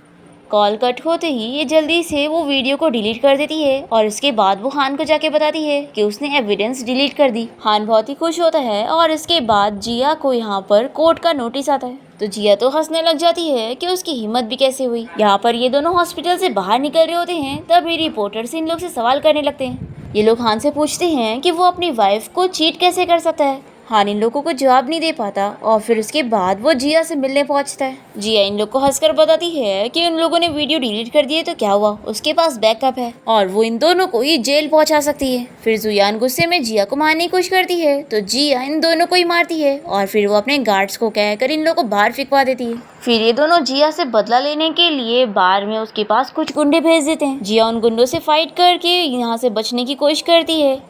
कॉल कट होते ही ये जल्दी से वो वीडियो को डिलीट कर देती है और इसके बाद वो हान को जाके बताती है कि उसने एविडेंस डिलीट कर दी। हान बहुत ही खुश होता है और इसके बाद जिया को यहाँ पर कोर्ट का नोटिस आता है, तो जिया तो हंसने लग जाती है कि उसकी हिम्मत भी कैसे हुई। यहाँ पर ये दोनों हॉस्पिटल से बाहर निकल रहे होते हैं, तभी रिपोर्टर्स इन लोग से सवाल करने लगते हैं। ये लोग हान से पूछते हैं कि वो अपनी वाइफ को चीट कैसे कर सकता है। हान इन लोगों को जवाब नहीं दे पाता और फिर उसके बाद वो जिया से मिलने पहुंचता है। जिया इन लोग को हंसकर बताती है कि उन लोगों ने वीडियो डिलीट कर दिए तो क्या हुआ, उसके पास बैकअप है और वो इन दोनों को ही जेल पहुंचा सकती है। फिर जुयान गुस्से में जिया को मारने की कोशिश करती है, तो जिया इन दोनों को ही मारती है और फिर वो अपने गार्ड्स को कहकर इन लोगों को बाहर फिकवा देती है। फिर ये दोनों जिया से बदला लेने के लिए बार में उसके पास कुछ गुंडे भेज देते हैं। जिया उन गुंडों से फाइट करके यहाँ से बचने की कोशिश करती है।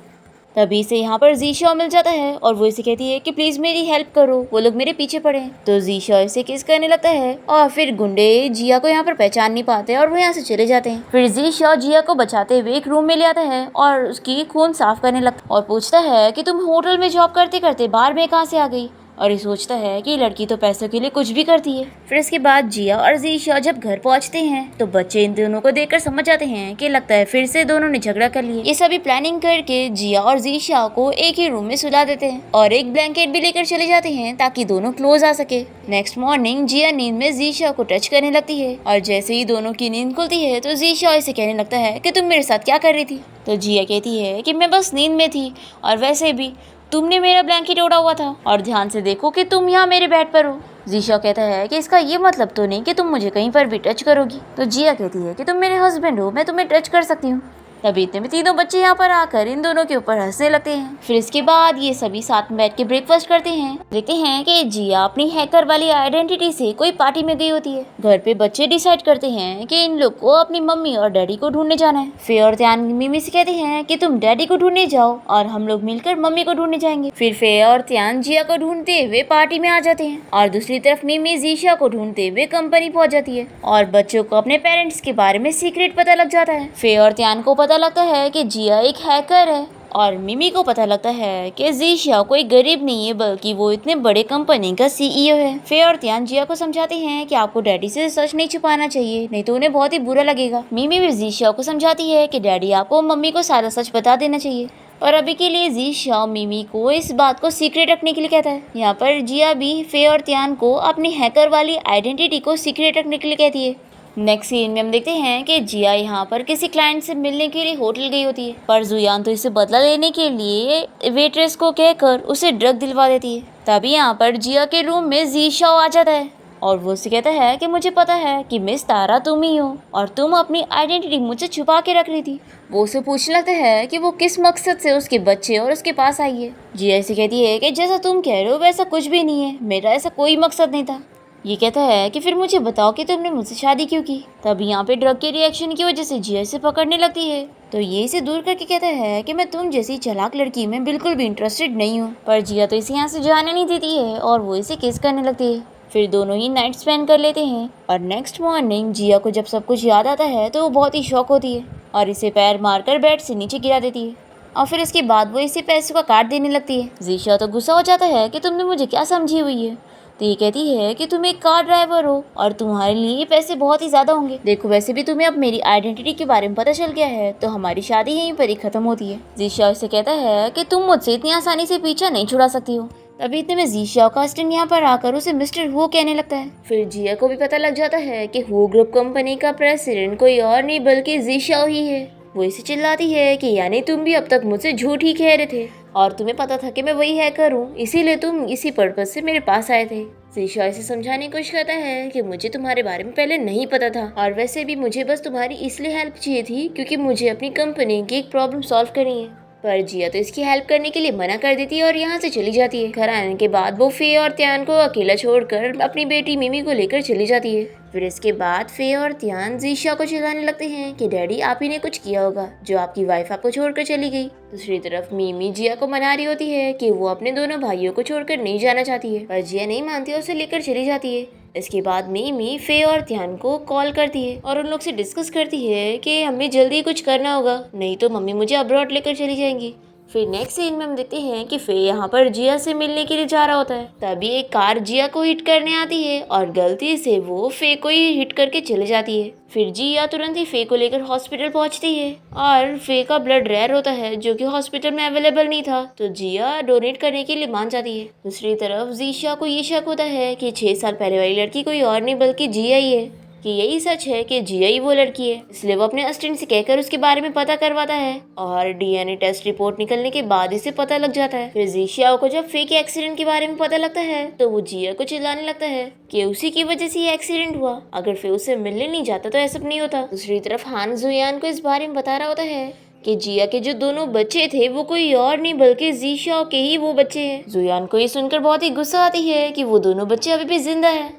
तभी से यहाँ पर जीशाओ मिल जाता है और वो इसे कहती है कि प्लीज मेरी हेल्प करो, वो लोग मेरे पीछे पड़े हैं। तो जीशाओ इसे किस करने लगता है और फिर गुंडे जिया को यहाँ पर पहचान नहीं पाते और वो यहाँ से चले जाते हैं। फिर जीशाओ जिया को बचाते हुए एक रूम में ले आता है और उसकी खून साफ करने लगता है और पूछता है कि तुम होटल में जॉब करते करते बाहर में कहाँ से आ गई। और ये सोचता है कि लड़की तो पैसों के लिए कुछ भी करती है। फिर इसके बाद जिया और जीशाओ जब घर पहुंचते हैं तो बच्चे इन दोनों को देखकर समझ जाते हैं कि लगता है फिर से दोनों ने झगड़ा कर लिया। ये सभी प्लानिंग करके जिया और जीशाओ को एक ही रूम में सुला देते हैं और एक ब्लैंकेट भी लेकर चले जाते हैं ताकि दोनों क्लोज आ सके। नेक्स्ट मॉर्निंग जिया नींद में जीशाओ को टच करने लगती है और जैसे ही दोनों की नींद खुलती है तो जीशाओ इसे कहने लगता है कि तुम मेरे साथ क्या कर रही थी। तो जिया कहती है कि मैं बस नींद में थी और वैसे भी तुमने मेरा ब्लैंकेट ओढ़ा हुआ था और ध्यान से देखो कि तुम यहाँ मेरे बेड पर हो। जीशाओ कहता है कि इसका ये मतलब तो नहीं कि तुम मुझे कहीं पर भी टच करोगी। तो जिया कहती है कि तुम मेरे हस्बैंड हो, मैं तुम्हें टच कर सकती हूँ। तभी इतने में तीनों बच्चे यहाँ पर आकर इन दोनों के ऊपर हंसने लगते हैं। फिर इसके बाद ये सभी साथ में बैठ के ब्रेकफास्ट करते हैं। देखते हैं कि जिया अपनी हैकर वाली आइडेंटिटी से कोई पार्टी में गई होती है। घर पे बच्चे डिसाइड करते हैं कि इन लोग को अपनी मम्मी और डैडी को ढूंढने जाना है। फे और त्यान मिमी से कहते हैं कि तुम डैडी को ढूंढने जाओ और हम लोग मिलकर मम्मी को ढूंढने जाएंगे। फिर फे और त्यान जिया को ढूंढते हुए पार्टी में आ जाते हैं और दूसरी तरफ मिमी जीशा को ढूंढते हुए कंपनी पहुंच जाती है और बच्चों को अपने पेरेंट्स के बारे में सीक्रेट पता लग जाता है। फे और त्यान को पता लगता है कि जिया एक हैकर है और मिमी को पता लगता है कि जी शाओ कोई गरीब नहीं है बल्कि वो इतने बड़े कंपनी का सीईओ है। फे और तियान जिया को समझाते हैं कि आपको डैडी से सच नहीं छुपाना चाहिए, नहीं तो उन्हें बहुत ही बुरा लगेगा। मिमी भी जी शाओ को समझाती है कि डैडी आपको मम्मी को सारा सच बता देना चाहिए। और अभी के लिए जी शाओ मिमी को इस बात को सीक्रेट रखने के लिए कहता है। यहाँ पर जिया भी फे और तियान को अपनी हैकर वाली आइडेंटिटी को सीक्रेट रखने के लिए कहती है। नेक्स्ट सीन में हम देखते हैं कि जिया यहाँ पर किसी क्लाइंट से मिलने के लिए होटल गई होती है, पर जुयान तो इसे बदला लेने के लिए वेट्रेस को कहकर उसे ड्रग दिलवा देती है। तभी यहाँ पर जिया के रूम में जी शाओ आ जाता है और वो उसे कहता है कि मुझे पता है कि मिस तारा तुम ही हो और तुम अपनी आइडेंटिटी मुझसे छुपा के रख रही थी। वो उसे पूछने लगता है कि वो किस मकसद से उसके बच्चे और उसके पास आई है। जिया ऐसे कहती है कि जैसा तुम कह रहे हो वैसा कुछ भी नहीं है, मेरा ऐसा कोई मकसद नहीं था। ये कहता है कि फिर मुझे बताओ कि तुमने मुझसे शादी क्यों की। तब यहाँ पे ड्रग के रिएक्शन की वजह से जिया इसे पकड़ने लगती है, तो ये इसे दूर करके कहता है कि मैं तुम जैसी चालाक लड़की में बिल्कुल भी इंटरेस्टेड नहीं हूँ। पर जिया तो इसे यहाँ से जाने नहीं देती है और वो इसे किस करने लगती है। फिर दोनों ही नाइट स्पेंड कर लेते हैं और नेक्स्ट मॉर्निंग जिया को जब सब कुछ याद आता है तो वो बहुत ही शॉक होती है और इसे पैर मारकर बेड से नीचे गिरा देती है। और फिर इसके बाद वो इसे पैसों का कार्ड देने लगती है। जीशा तो गुस्सा हो जाता है कि तुमने मुझे क्या समझी हुई है। तो ये कहती है कि तुम एक कार ड्राइवर हो और तुम्हारे लिए ये पैसे बहुत ही ज्यादा होंगे। देखो वैसे भी तुम्हें अब मेरी आइडेंटिटी के बारे में पता चल गया है, तो हमारी शादी यहीं पर ही खत्म होती है। जीशा इसे कहता है कि तुम मुझसे इतनी आसानी से पीछा नहीं छुड़ा सकती हो। तभी इतने में जीशा का असिस्टेंट यहाँ पर आकर उसे मिस्टर हु कहने लगता है। फिर जिया को भी पता लग जाता है कि हु ग्रुप कंपनी का प्रेसिडेंट कोई और नहीं बल्कि जीशा ही है। वो इसे चिल्लाती है कि यानी तुम भी अब तक मुझसे झूठ ही कह रहे थे और तुम्हें पता था कि मैं वही हैकर हूँ, इसीलिए तुम इसी पर्पज से मेरे पास आए थे। जीशा इसे समझाने की कोशिश करता है कि मुझे तुम्हारे बारे में पहले नहीं पता था और वैसे भी मुझे बस तुम्हारी इसलिए हेल्प चाहिए थी क्योंकि मुझे अपनी कंपनी की एक प्रॉब्लम सॉल्व करनी है। पर जिया तो इसकी हेल्प करने के लिए मना कर देती है और यहाँ से चली जाती है। घर आने के बाद वो फे और त्यान को अकेला छोड़कर अपनी बेटी मिमी को लेकर चली जाती है। फिर इसके बाद फे और त्यान जीशा को चिल्लाने लगते हैं कि डैडी आप ही ने कुछ किया होगा जो आपकी वाइफ आपको छोड़कर चली गई। दूसरी तरफ मिमी जिया को मना रही होती है कि वो अपने दोनों भाइयों को छोड़कर नहीं जाना चाहती है, पर जिया नहीं मानती और उसे लेकर चली जाती है। इसके बाद मिमी फे और त्यान को कॉल करती है और उन लोग से डिस्कस करती है कि हमें जल्दी कुछ करना होगा, नहीं तो मम्मी मुझे अब्रॉड लेकर चली जाएंगी। फिर नेक्स्ट सीन में हम देखते हैं कि फे यहाँ पर जिया से मिलने के लिए जा रहा होता है। तभी एक कार जिया को हिट करने आती है और गलती से वो फे को ही हिट करके चले जाती है। फिर जिया तुरंत ही फे को लेकर हॉस्पिटल पहुंचती है और फे का ब्लड रेयर होता है जो कि हॉस्पिटल में अवेलेबल नहीं था, तो जिया डोनेट करने के लिए मान जाती है। दूसरी तरफ जीशा को ये शक होता है कि 6 साल पहले वाली लड़की कोई और नहीं बल्कि जिया ही है, कि यही सच है कि जिया ही वो लड़की है। इसलिए वो अपने असिस्टेंट से कहकर उसके बारे में पता करवाता है और डीएनए टेस्ट रिपोर्ट निकलने के बाद इसे पता लग जाता है। फिर जीशिया को जब फे के एक्सीडेंट के बारे में पता लगता है तो वो जिया को चिल्लाने लगता है कि उसी की वजह से ये एक्सीडेंट हुआ, अगर फे उससे मिलने नहीं जाता तो ऐसा नहीं होता। दूसरी तरफ हान जुयान को इस बारे में बता रहा होता है कि जिया के जो दोनों बच्चे थे वो कोई और नहीं बल्कि जीशा के ही वो बच्चे हैं। जुयान को ये सुनकर बहुत ही गुस्सा आती है कि वो दोनों बच्चे अभी भी जिंदा हैं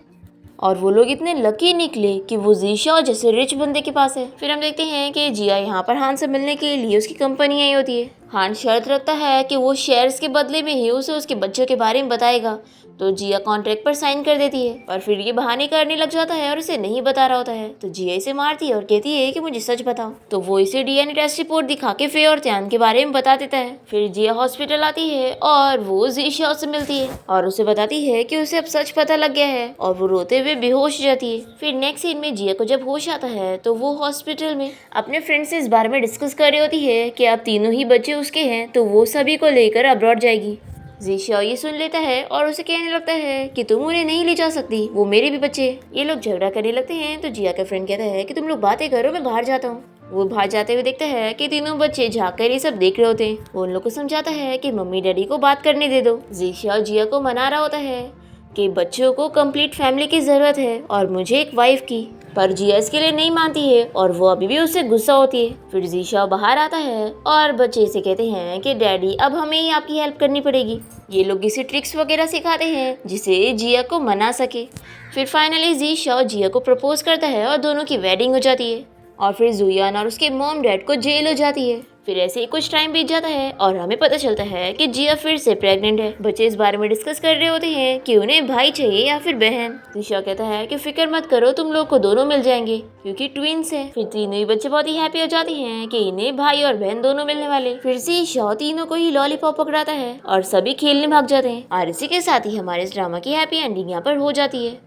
और वो लोग इतने लकी निकले कि वो जीशा जैसे रिच बंदे के पास है। फिर हम देखते हैं कि जिया यहाँ पर हान से मिलने के लिए उसकी कंपनी आई होती है। हान शर्त रखता है कि वो शेयर्स के बदले में ही उसे उसके बच्चों के बारे में बताएगा, तो जिया कॉन्ट्रैक्ट पर साइन कर देती है। पर फिर ये बहाने करने लग जाता है और उसे नहीं बता रहा होता है, तो जिया इसे मारती है और कहती है कि मुझे सच बताओ। तो वो इसे डीएनए टेस्ट रिपोर्ट दिखा के फे और त्यान के बारे में बता देता है। फिर जिया हॉस्पिटल आती है और वो जीशा से मिलती है और उसे बताती है कि उसे अब सच पता लग गया है और वो रोते हुए बेहोश हो जाती है। फिर नेक्स्ट सीन में जिया को जब होश आता है तो वो हॉस्पिटल में अपने फ्रेंड से इस बारे में डिस्कस कर रही होती है कि अब तीनों ही बच्चे उसके हैं, तो वो सभी को लेकर अब्रॉड जाएगी। जीशा ये सुन लेता है और उसे कहने लगता है कि तुम उन्हें नहीं ले जा सकती, वो मेरे भी बच्चे। ये लोग झगड़ा करने लगते हैं तो जिया का फ्रेंड कहता है कि तुम लोग बातें करो, मैं बाहर जाता हूँ। वो बाहर जाते हुए देखता है कि तीनों बच्चे झाँककर ये सब देख रहे होते हैं। वो उन लोग को समझाता है कि मम्मी डैडी को बात करने दे दो। जीशा जिया को मना रहा होता है कि बच्चों को कंप्लीट फैमिली की जरूरत है और मुझे एक वाइफ की, पर जिया इसके लिए नहीं मानती है और वो अभी भी उससे गुस्सा होती है। फिर जीशा बाहर आता है और बच्चे से कहते हैं कि डैडी अब हमें ही आपकी हेल्प करनी पड़ेगी। ये लोग इसे ट्रिक्स वगैरह सिखाते हैं जिसे जिया को मना सके। फिर फाइनली जीशा जिया को प्रपोज करता है और दोनों की वेडिंग हो जाती है और फिर जुयान और उसके मॉम डैड को जेल हो जाती है। फिर ऐसे ही कुछ टाइम बीत जाता है और हमें पता चलता है कि जिया फिर से प्रेग्नेंट है। बच्चे इस बारे में डिस्कस कर रहे होते हैं कि उन्हें भाई चाहिए या फिर बहन। त्रिशा कहता है कि फिक्र मत करो, तुम लोग को दोनों मिल जाएंगे क्योंकि ट्विंस है। फिर तीनों ही बच्चे बहुत ही हैप्पी हो जाते हैं कि इन्हें भाई और बहन दोनों मिलने वाले। फिर से शॉ तीनों को ही लॉलीपॉप पकड़ाता है और सभी खेलने भाग जाते हैं और इसी के साथ ही हमारे इस ड्रामा की हैप्पी एंडिंग यहाँ पर हो जाती है।